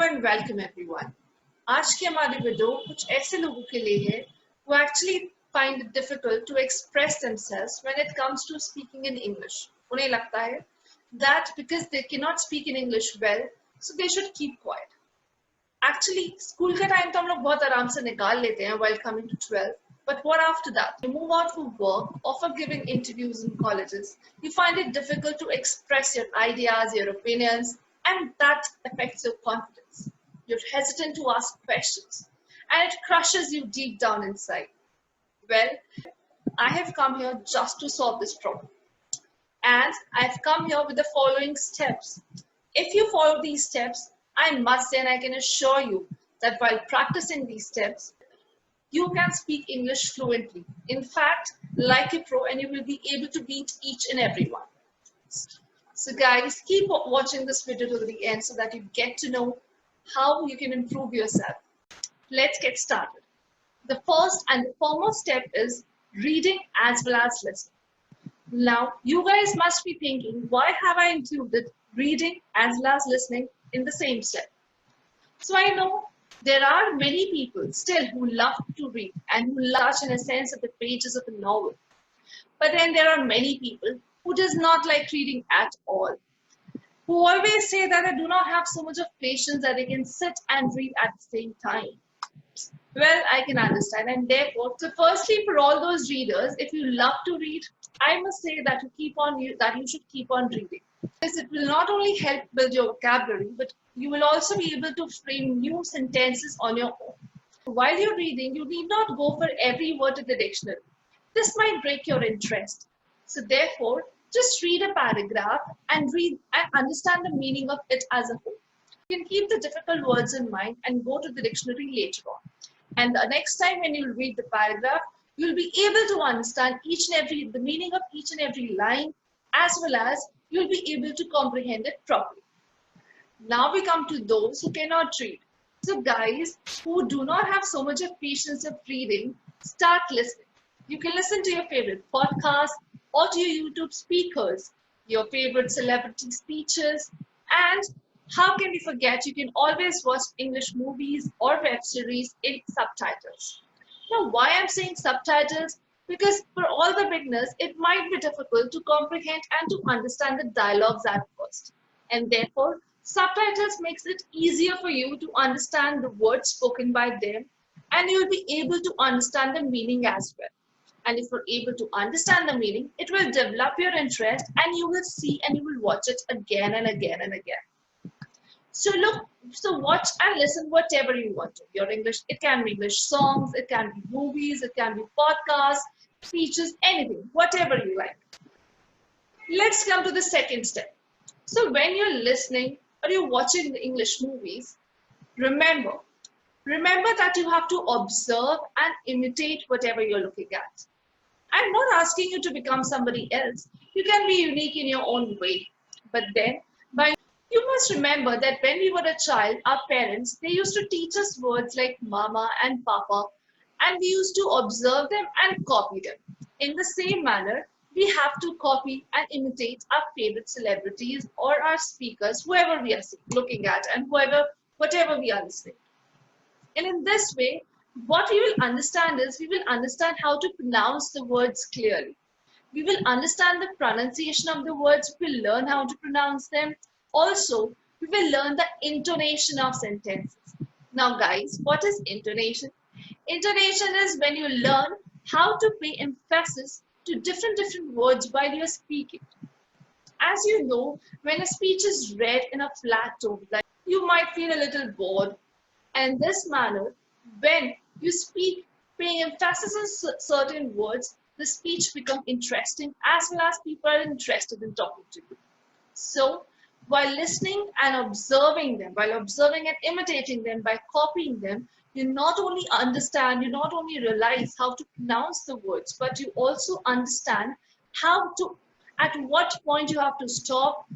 and welcome everyone. आज की हमारी वीडियो कुछ ऐसे लोगों के लिए है who actually find it difficult to express themselves when it comes to speaking in English. उन्हें लगता है that because they cannot speak in English well, so they should keep quiet. Actually, school का time तो हम लोग बहुत आराम से निकाल लेते हैं while coming to 12. But what after that? You move out for work or for giving interviews in colleges. You find it difficult to express your ideas, your opinions, and that affects your confidence. You're hesitant to ask questions, and it crushes you deep down inside. Well, I have come here just to solve this problem. And I've come here with the following steps. If you follow these steps, I must say and I can assure you that while practicing these steps, you can speak English fluently. In fact, like a pro, and you will be able to beat each and every one. So guys, keep watching this video to the end so that you get to know how you can improve yourself. Let's get started. The first and the foremost step is reading as well as listening. Now, you guys must be thinking, why have I included reading as well as listening in the same step? So I know there are many people still who love to read and who love in a sense of the pages of a novel. But then there are many people who does not like reading at all, who always say that they do not have so much of patience that they can sit and read at the same time. Well, I can understand, and therefore, so firstly, for all those readers, if you love to read, I must say that you should keep on reading, because it will not only help build your vocabulary, but you will also be able to frame new sentences on your own. While you're reading, you need not go for every word in the dictionary. This might break your interest. So therefore, just read a paragraph and read and understand the meaning of it as a whole. You can keep the difficult words in mind and go to the dictionary later on. And the next time when you read the paragraph, you'll be able to understand the meaning of each and every line, as well as you'll be able to comprehend it properly. Now we come to those who cannot read. So guys who do not have so much of patience of reading, start listening. You can listen to your favorite podcasts or to your YouTube speakers, your favorite celebrity speeches, and how can we forget, you can always watch English movies or web series in subtitles. Now, why I'm saying subtitles? Because for all the beginners, it might be difficult to comprehend and to understand the dialogues at first. And therefore, subtitles makes it easier for you to understand the words spoken by them, and you'll be able to understand the meaning as well. And if you're able to understand the meaning, it will develop your interest and you will see and you will watch it again and again and again. So watch and listen whatever you want to. Your English, it can be English songs, it can be movies, it can be podcasts, speeches, anything, whatever you like. Let's come to the second step. So when you're listening or you're watching the English movies, remember that you have to observe and imitate whatever you're looking at. I'm not asking you to become somebody else. You can be unique in your own way. But then, you must remember that when we were a child, our parents, they used to teach us words like mama and papa, and we used to observe them and copy them. In the same manner, we have to copy and imitate our favorite celebrities or our speakers, whoever we are looking at and whatever we are listening. And in this way, what we will understand is, we will understand how to pronounce the words clearly. We will understand the pronunciation of the words, we will learn how to pronounce them. Also, we will learn the intonation of sentences. Now guys, what is intonation? Intonation is when you learn how to pay emphasis to different words while you're speaking. As you know, when a speech is read in a flat tone, like, you might feel a little bored. And in this manner, when you speak, paying emphasis on certain words, the speech becomes interesting as well as people are interested in talking to you. So, while listening and observing them, while observing and imitating them by copying them, you not only understand, you not only realize how to pronounce the words, but you also understand at what point you have to stop,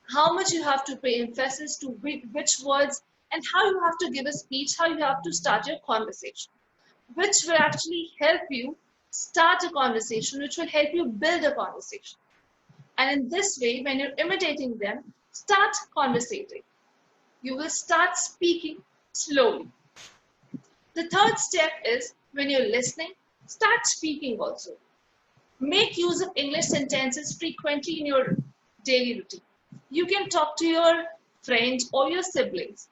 how much you have to pay emphasis to which words, and how you have to give a speech, how you have to start your conversation, which will actually help you start a conversation, which will help you build a conversation. And in this way, when you're imitating them, start conversating. You will start speaking slowly. The third step is when you're listening, start speaking also. Make use of English sentences frequently in your daily routine. You can talk to your friends or your siblings.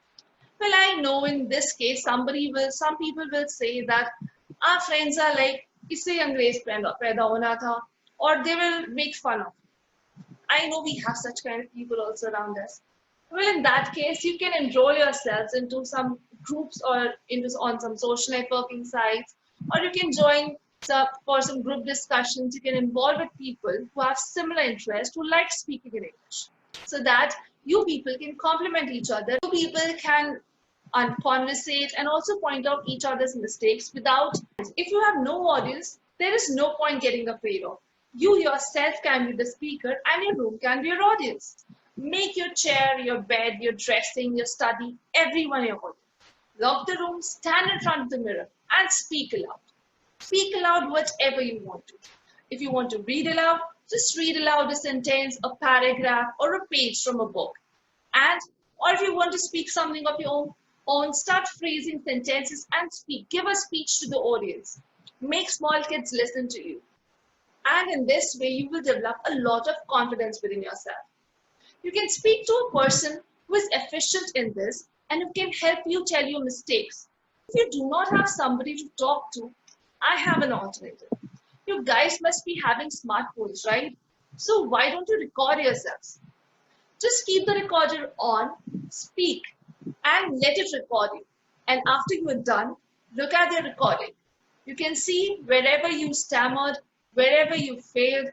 Well, I know in this case, some people will say that our friends are like, इससे अंग्रेज पैदा होना था, or they will make fun of. I know we have such kind of people also around us. Well, in that case, you can enroll yourselves into some groups or on some social networking sites, or you can join for some group discussions. You can involve with people who have similar interests, who like speaking in English, so that you people can complement each other. You people can conversate and also point out each other's mistakes without. If you have no audience, there is no point getting afraid of. You yourself can be the speaker and your room can be your audience. Make your chair, your bed, your dressing, your study, everyone your audience. Lock the room, stand in front of the mirror and speak aloud. Speak aloud whatever you want to. If you want to read aloud, just read aloud a sentence, a paragraph, or a page from a book. And or if you want to speak something of your own, start phrasing sentences and speak. Give a speech to the audience. Make small kids listen to you. And in this way, you will develop a lot of confidence within yourself. You can speak to a person who is efficient in this and who can help you tell your mistakes. If you do not have somebody to talk to, I have an alternative. You guys must be having smartphones, right? So why don't you record yourselves? Just keep the recorder on, speak, and let it record you. And after you are done, look at the recording. You can see wherever you stammered, wherever you failed,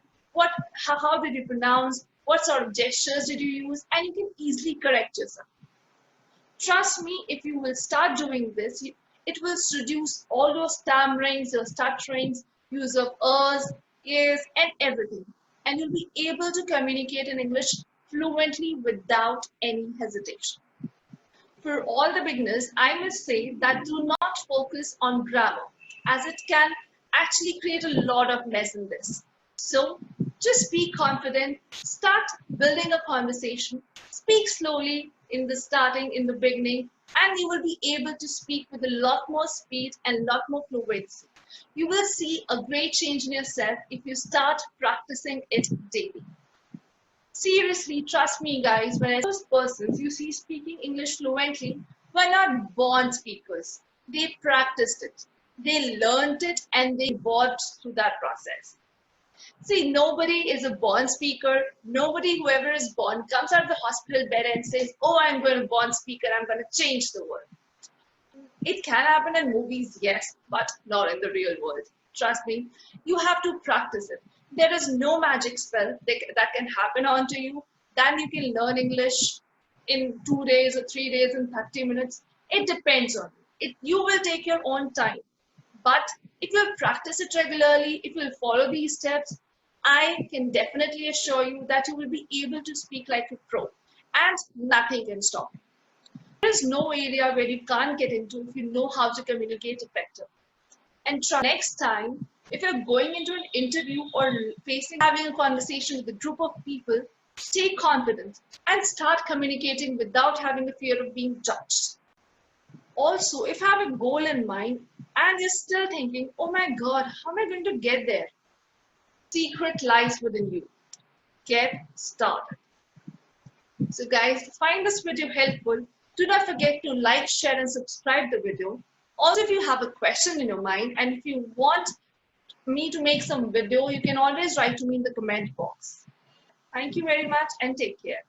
how did you pronounce, what sort of gestures did you use, and you can easily correct yourself. Trust me, if you will start doing this, it will reduce all your stammerings, your stutterings, use of ers, is, and everything. And you'll be able to communicate in English fluently without any hesitation. For all the beginners, I must say that do not focus on grammar, as it can actually create a lot of mess in this. So just be confident, start building a conversation, speak slowly in the beginning, and you will be able to speak with a lot more speed and a lot more fluency. You will see a great change in yourself if you start practicing it daily. Seriously, trust me guys, when I those persons you see speaking English fluently were not born speakers. They practiced it. They learned it and they evolved through that process. See, nobody is a born speaker. Nobody, whoever is born, comes out of the hospital bed and says, oh, I'm going to be born speaker. I'm going to change the world. It can happen in movies, yes, but not in the real world. Trust me, you have to practice it. There is no magic spell that can happen onto you. Then you can learn English in 2 days or 3 days in 30 minutes. It depends on you. You will take your own time. But if you practice it regularly, if you follow these steps, I can definitely assure you that you will be able to speak like a pro. And nothing can stop you. There is no area where you can't get into if you know how to communicate effectively. And try next time, if you're going into an interview or having a conversation with a group of people, stay confident and start communicating without having the fear of being judged. Also, if you have a goal in mind and you're still thinking, oh my God, how am I going to get there? Secret lies within you. Get started. So guys, find this video helpful. Do not forget to like, share and subscribe the video. Also, if you have a question in your mind and if you want me to make some video, you can always write to me in the comment box. Thank you very much and take care.